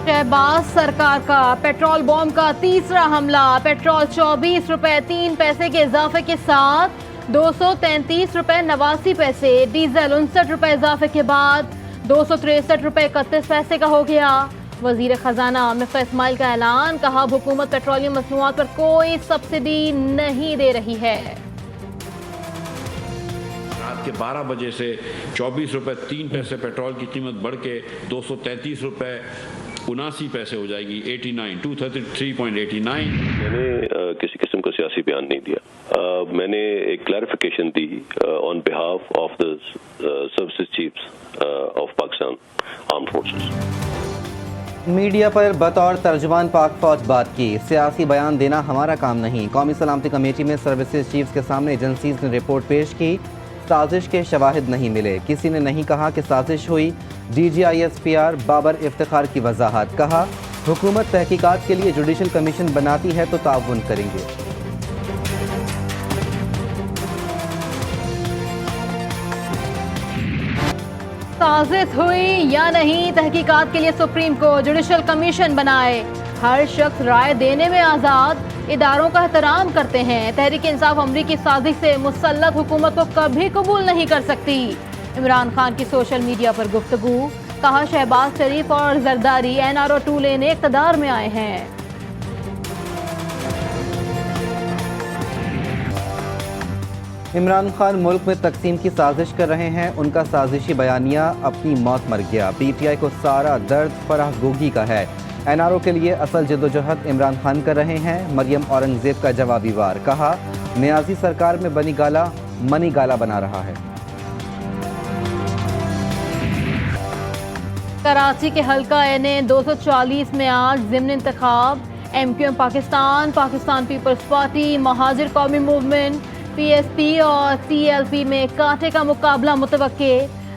शहबाज सरकार का petrol bomb का तीसरा हमला। पेट्रोल 24 रुपए 3 पैसे के इजाफे के साथ 233 रुपए 89 पैसे, डीजल 59 रुपए इजाफे के बाद 263 रुपए 31 पैसे का हो गया। वजीर खजाना मिफ्ता इस्माइल का ऐलान, कहा हुकूमत पेट्रोलियम मसनूआत पर कोई सब्सिडी नहीं दे रही है। रात के 12 बजे से 24 रुपए 3 पैसे पेट्रोल की कीमत बढ़ के 233 रुपए 79 पैसे हो जाएगी। 233.89। मैंने किसी किस्म का सियासी बयान नहीं दिया। मैंने एक clarification the on behalf of the services chiefs of Pakistan armed forces. Media पर बतौर तर्जुमान पाक फौज बात की, सियासी बयान देना हमारा काम नहीं। कौमी सलामती कमेटी में सर्विसेज चीफ्स के सामने एजेंसीज ने रिपोर्ट पेश की, साजिश के शवाहिद नहीं मिले। किसी ने नहीं कहा कि साजिश हुई। DGISPR बाबर इफ्तिखार की वजाहत, कहा हुकूमत तहकीकात के लिए जुडिशल कमीशन बनाती है तो ताउन करेंगे। साजिश हुई या नहीं, तहकीकात के लिए सुप्रीम कोर्ट जुडिशल कमीशन बनाए। हर शख्स राय देने में आज़ाद, इदारों का एहतराम करते हैं। तहरीक इंसाफ अमरीकी साजिश से मुसल्लत हुकूमत को कभी कबूल नहीं कर सकती। इमरान खान की सोशल मीडिया पर गुफ्तगू, कहा शहबाज शरीफ और जरदारी NRO 2 लेने इक़्तिदार में आए हैं। इमरान खान मुल्क में तकसीम की साजिश कर रहे हैं। उनका साजिशी बयानिया अपनी मौत मर गया। PTI को सारा दर्द फराह गोगी का है। NRO के लिए असल जदोजहद इमरान खान कर रहे हैं। मरियम औरंगजेब का जवाबी वार, कहा नियाजी सरकार में बनी गाला मनी गाला बना रहा है। कराची के हल्का NA 240 में आज ज़िमनी इंतखाब। MQM Pakistan, Pakistan Peoples Party, Muhajir Qaumi Movement, PSP और TLP में कांटे का मुकाबला मुतवक्के।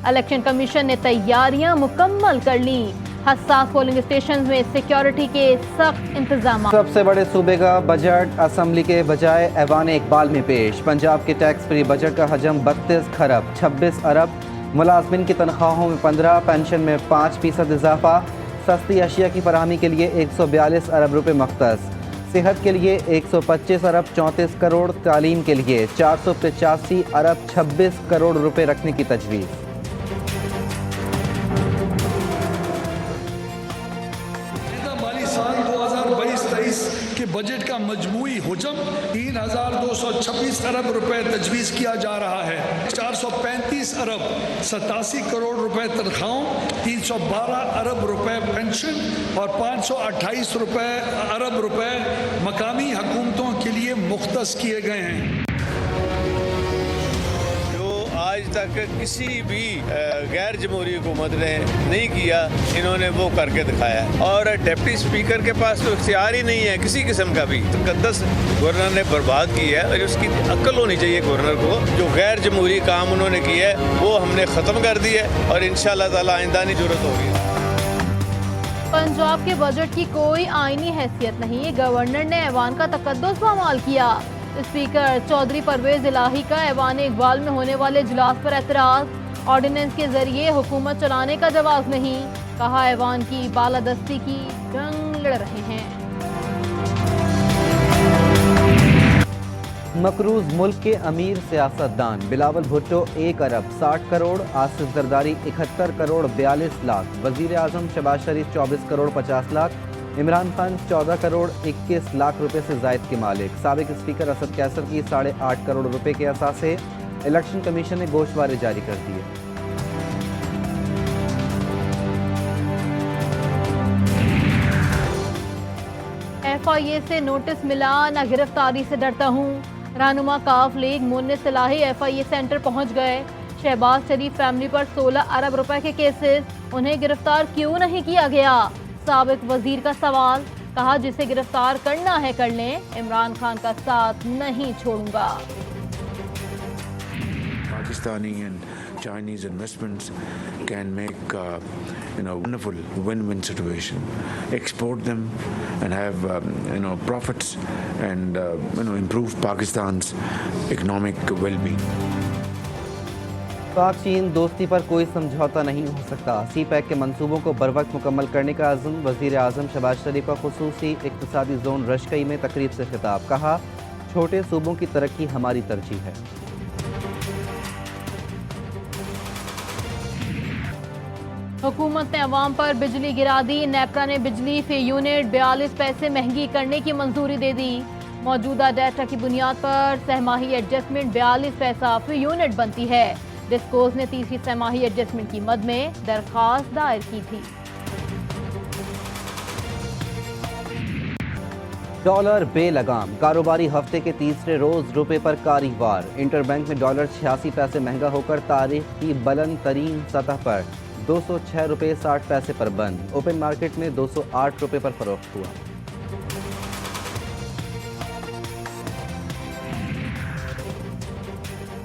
इलेक्शन कमीशन ने तैयारियां मुकम्मल कर ली। हसास पोलिंग स्टेशन में सिक्योरिटी के सख्त इंतजाम। सबसे बड़े सूबे का बजट असम्बली के बजाय ऐवान इकबाल में पेश। पंजाब के टैक्स फ्री बजट का हजम 32 खरब 26 अरब। मुलाजमिन की तनख्वाहों में 15, पेंशन में 5% इजाफा। सस्ती अशिया की फराहमी के लिए 142 अरब रुपये मख्तस। सेहत के लिए 125 अरब 34 करोड़। तालीम के लिए 485 अरब 26 करोड़ रुपए रखने की तजवीज़। माली साल 2022-23 के बजट का मजमूई हुजम 3226 अरब रुपए तजवीज़ किया जा रहा है। 435 अरब 87 करोड़ रुपए तनख्वाहों, 312 अरब रुपए पेंशन और 528 अरब रुपए मकामी हुकूमतों के लिए मुख्तस किए गए हैं। आज तक किसी भी गैर जमहूरी हुकूमत ने नहीं किया, इन्होंने वो करके दिखाया है। और डिप्टी स्पीकर के पास तो इख्तियार ही नहीं है किसी किस्म का भी। तकद्दस गवर्नर ने बर्बाद की है और उसकी अक्ल होनी चाहिए गवर्नर को। जो गैर जमहूरी काम उन्होंने किया है वो हमने ख़त्म कर दिया है और इंशाअल्लाह ताला आइंदा नहीं जरूरत होगी। पंजाब के बजट की कोई आईनी हैसियत नहीं, गवर्नर ने ऐवान का तकद्दुस पामाल किया। स्पीकर चौधरी परवेज इलाही का ऐवान इकबाल में होने वाले इजलास पर एतराज। ऑर्डिनेंस के जरिए हुकूमत चलाने का जवाब नहीं, कहा ऐवान की बालादस्ती की जंग लड़ रहे हैं। मकरूज मुल्क के अमीर सियासतदान बिलावल भुट्टो 1 अरब 60 करोड़, आसिफ जरदारी 71 करोड़ 42 लाख, वजीर आजम शहबाज शरीफ 24 करोड़ 50 लाख, इमरान खान 14 करोड़ 21 लाख रुपए से जायद के मालिक। साबिक स्पीकर असद कैसर की 8.5 करोड़ रुपए के असासे। इलेक्शन कमीशन ने गोशवारे जारी कर दिए। FIA से नोटिस मिला, न गिरफ्तारी से डरता हूँ। रहनुमा काफ लीग मुन्निस इलाही FIA सेंटर पहुँच गए। शहबाज शरीफ फैमिली पर 16 अरब रुपए के केसेस, उन्हें गिरफ्तार क्यों नहीं किया गया? साबिक वजीर का सवाल, कहा जिसे गिरफ्तार करना है कर लें, इमरान खान का साथ नहीं छोड़ूंगा। Pakistani and Chinese investments can make wonderful win-win situation. Export them and have profits and improve Pakistan's economic well-being. पाक चीन दोस्ती पर कोई समझौता नहीं हो सकता। सी पैक के मंसूबों को बरवक्त मुकम्मल करने का अज़्म। वज़ीर आज़म शहबाज शरीफ का खुसूसी इक़्तिसादी जोन रशकई में तकरीब से खिताब। कहा, छोटे सूबों की तरक्की हमारी तरजीह है। हुकूमत ने अवाम पर बिजली गिरा दी। नेपरा ने बिजली फी यूनिट 42 पैसे महंगी करने की मंजूरी दे दी। मौजूदा डाटा की बुनियाद पर सहमाही एडजस्टमेंट 42 पैसा फी यूनिट बनती है। डिस्कोज ने तीसरी सहमाही एडजस्टमेंट की मद में दरख्वास्त दायर की थी। डॉलर बेलगाम। कारोबारी हफ्ते के तीसरे रोज रुपए पर कारीवार। इंटरबैंक में डॉलर 86 पैसे महंगा होकर तारीख की बुलंद तरीन सतह पर 206 रुपये 60 पैसे पर बंद। ओपन मार्केट में 208 रुपये पर फरोख्त हुआ।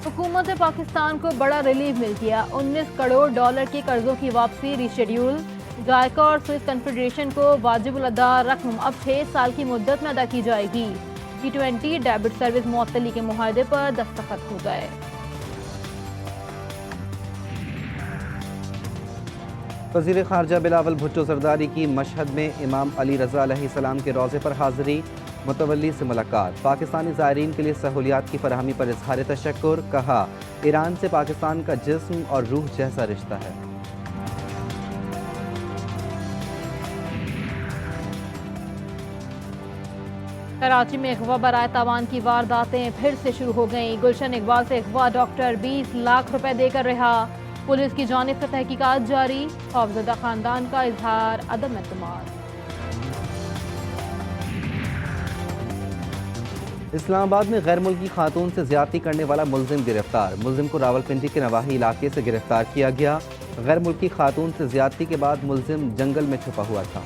हुकूमत पाकिस्तान को बड़ा रिलीफ मिल गया। 19 करोड़ डॉलर के कर्जों की वापसी रीशेड्यूल। जायका और स्विस कन्फेडरेशन को वाजिबुल अदा रकम अब 6 साल की मुद्दत में अदा की जाएगी। G20 डेबिट सर्विस मुअत्तली के मुआहदे पर दस्तखत हो गए। वज़ीर ख़ारजा बिलावल भुट्टो ज़रदारी की मशहद में इमाम अली रज़ा अलैहिस्सलाम के रोज़े पर हाज़िरी। मुतवल्ली से मुलाकात। पाकिस्तानी ज़ायरीन के लिए सहूलियात की फराहमी पर इज़हार तशक्कुर। कहा, ईरान से पाकिस्तान का जिस्म और रूह जैसा रिश्ता है। कराची में अगवा बराए तावान की वारदातें फिर से शुरू हो गईं। गुलशन इकबाल से अगवा डॉक्टर 20 लाख रुपए देकर रिहा। पुलिस की जानिब से तहकीकात जारी। खौफजदा खानदान का इजहार अदम एतमाद। इस्लामाबाद में गैर मुल्की खातून से ज्यादती करने वाला मुलजिम गिरफ्तार। मुलजिम को रावलपिंडी के नवाही इलाके से गिरफ्तार किया गया। गैर मुल्की खातून से ज्यादती के बाद मुलजिम जंगल में छुपा हुआ था।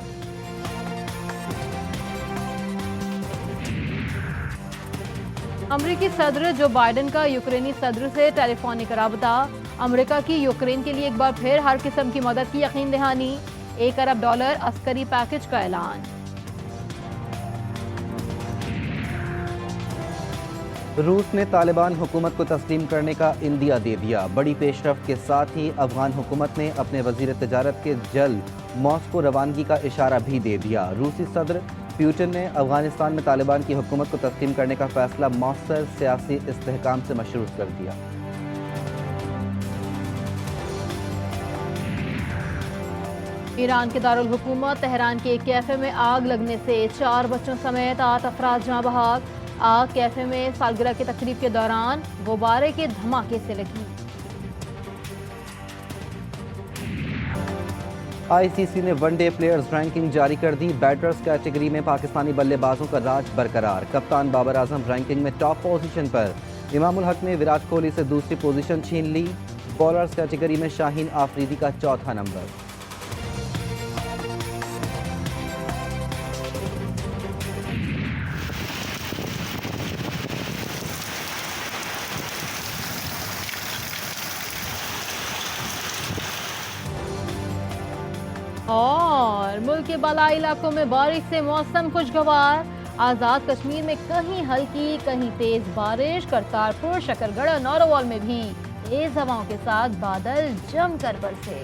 अमरीकी सदर जो बाइडन का यूक्रेनी सदर से टेलीफोनिक राबता। अमरीका की यूक्रेन के लिए एक बार फिर हर किस्म की मदद की यकीन दहानी। $1 अरब अस्करी पैकेज का ऐलान। रूस ने तालिबान हुकूमत को तस्लीम करने का इंदिया दे दिया। बड़ी पेशरफ्त के साथ ही अफगान हुकूमत ने अपने वजीर तजारत के जल्द मॉस्को रवानगी का इशारा भी दे दिया। रूसी सदर पुतिन ने अफगानिस्तान में तालिबान की हुकूमत को तस्लीम करने का फैसला मौसर सियासी इस्तेहकाम से मशरूत कर दिया। ईरान के दारुल हुकूमत तेहरान के एक कैफे में आग लगने से 4 बच्चों समेत 8 अफराद जहां बहक। आग कैफे में सालगिरह की तकरीब के दौरान गुब्बारे के धमाके से लगी। आईसीसी ने वनडे प्लेयर्स रैंकिंग जारी कर दी। बैटर्स कैटेगरी में पाकिस्तानी बल्लेबाजों का राज बरकरार। कप्तान बाबर आजम रैंकिंग में टॉप पोजीशन पर। इमामुल हक ने विराट कोहली से दूसरी पोजीशन छीन ली। बॉलर्स कैटेगरी में शाहीन आफरीदी का चौथा नंबर। और मुल्क के बालाई इलाकों में बारिश से मौसम खुशगवार। आज़ाद कश्मीर में कहीं हल्की कहीं तेज बारिश। करतारपुर, शकरगढ़ और नौरवाल में भी तेज हवाओं के साथ बादल जमकर बरसे।